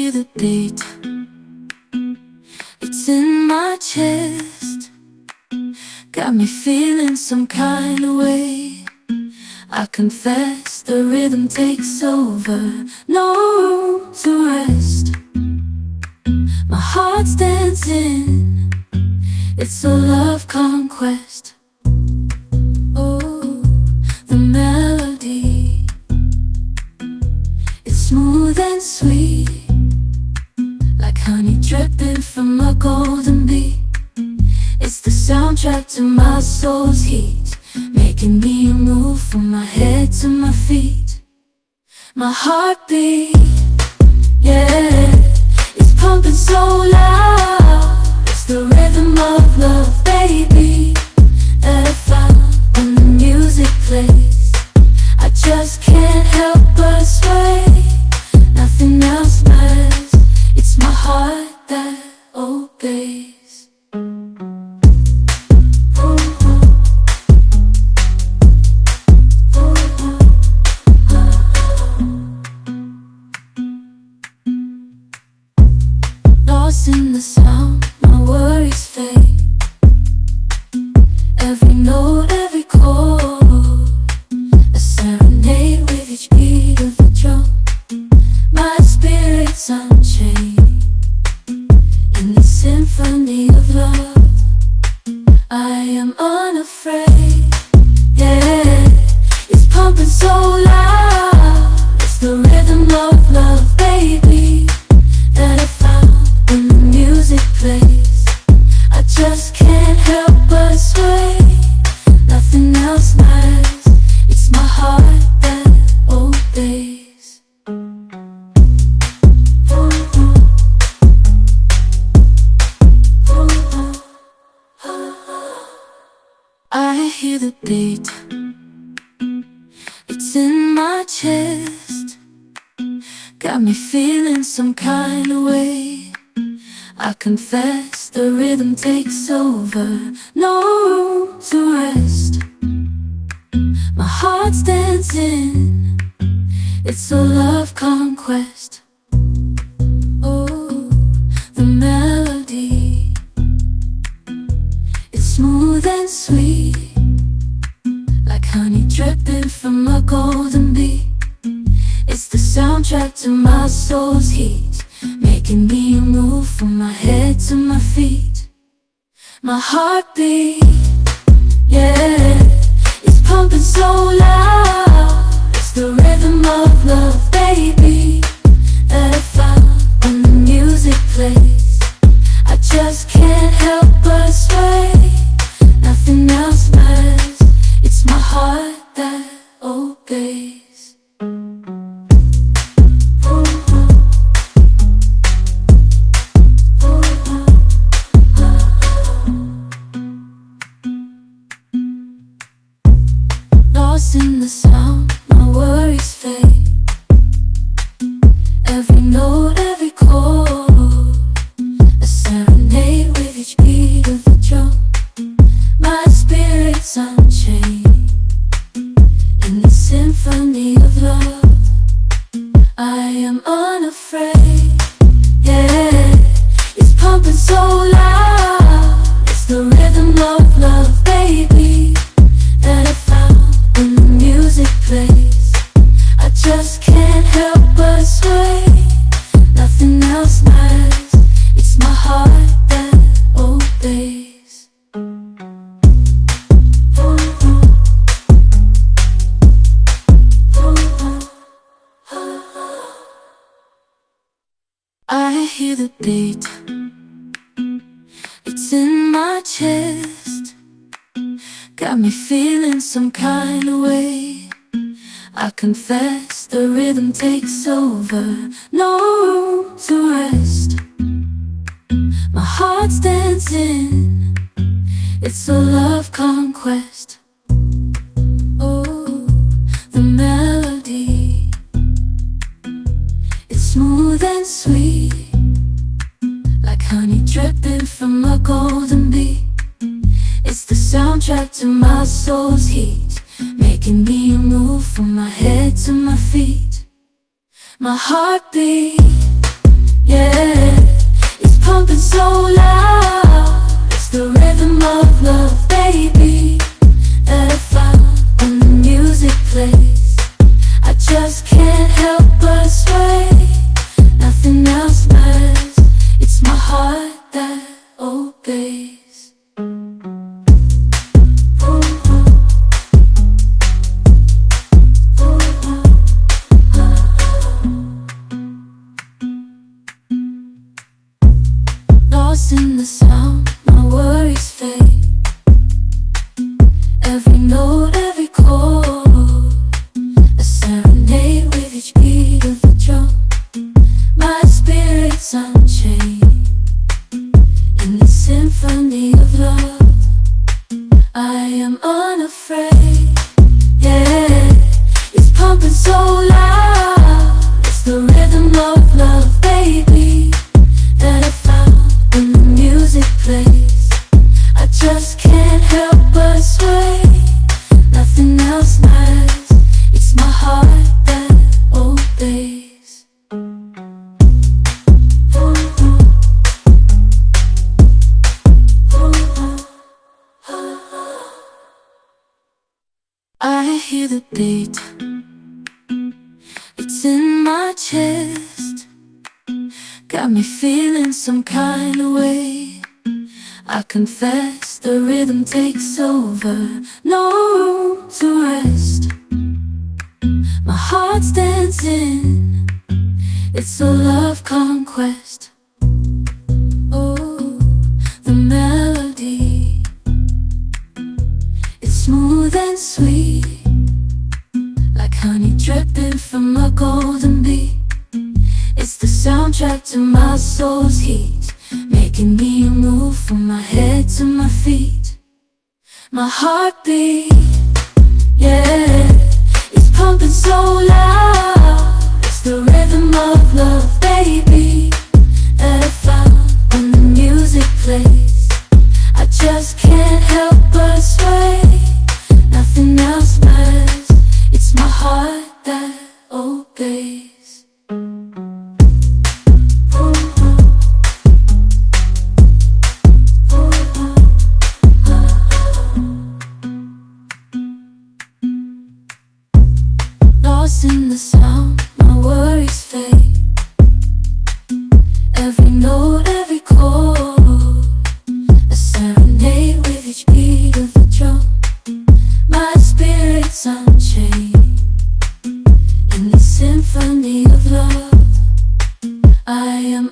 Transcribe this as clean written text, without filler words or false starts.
hear the beat, it's in my chest, got me feeling some kind of way. I confess the rhythm takes over, no room to rest. My heart's dancing, it's a love conquest. Oh, the melody, it's smooth and sweet, like honey dripping from a golden bee. It's the soundtrack to my soul's heat, making me move from my head to my feet. My heartbeat, yeah, it's pumping so loud. It's the rhythm of love, baby, that I found when the music plays. I just can't help but sway, nothing else matters. It's my heart that obeys. Lost in the sound, my worries fade. Every note, every chord, a serenade with each beat of the drum. My spirit's unchained in the symphony of love. I am unafraid, yeah, it's pumping so loud. It's the rhythm of love, baby, that I found when the music plays. I just can't help but sway, nothing else matters. It's my heart that obeys. I hear the beat, it's in my chest, got me feeling some kind of way. I confess the rhythm takes over, no room to rest. My heart's dancing, it's a love conquest. Oh, the melody, it's smooth and sweet, like honey dripping from a golden bee. It's the soundtrack to my soul's heat, making me move from my head to my feet. My heartbeat, yeah, it's pumping so loud. It's the rhythm of love, baby, that I found when the music plays. I just can't help but sway, nothing else matters. It's my heart that obeys. Lost in the sound, my worries fade. Every note, every chord, a serenade with each beat of the drum. My spirit's unchained in the symphony of love. I am unafraid, yeah, it's pumping so loud. It's the rhythm of love, baby, that I found when the music plays. I just can't help but sway, nothing else matters. It's my heart that obeys. I hear the beat, it's in my chest, got me feeling some kind of way. I confess the rhythm takes over, no room to rest. My heart's dancing, it's a love conquest. Oh, the melody, it's smooth and sweet, like honey dripping from a golden bee. It's the soundtrack to my soul's heat, making me move from my head to my feet. My heartbeat, so loud. It's the rhythm of love, baby, that I found when the music plays. I just can't help but sway. Nothing else matters. It's my heart that obeys. Lost in the sound, my worries fade. Every note, every chord, a serenade with each beat of the drum. My spirit's unchained in the symphony of love. I am unafraid, yeah. It's pumping so loud. It's the rhythm of love, baby, that I found when the music plays. I just can't help but sway. Nothing else matters. It's my heart that obeys. I hear the beat. It's in my chest. Got me feeling some kind of way. I confess the rhythm takes over. No room to rest. My heart's dancing. It's a love conquest. Oh, the melody. It's smooth and sweet, like honey dripping from a golden bee. It's the soundtrack to my soul's heat, making me move from my head to my feet. My heartbeat, yeah, it's pumping so loud. It's the rhythm of love, baby, that I found when the music plays. I just can't help but sway. Nothing else matters. It's my heart that obeys. Lost in the sound, my worries fade. Every note, every chord, a serenade with each beat of the drum. My spirit's unchained in the symphony of love. I am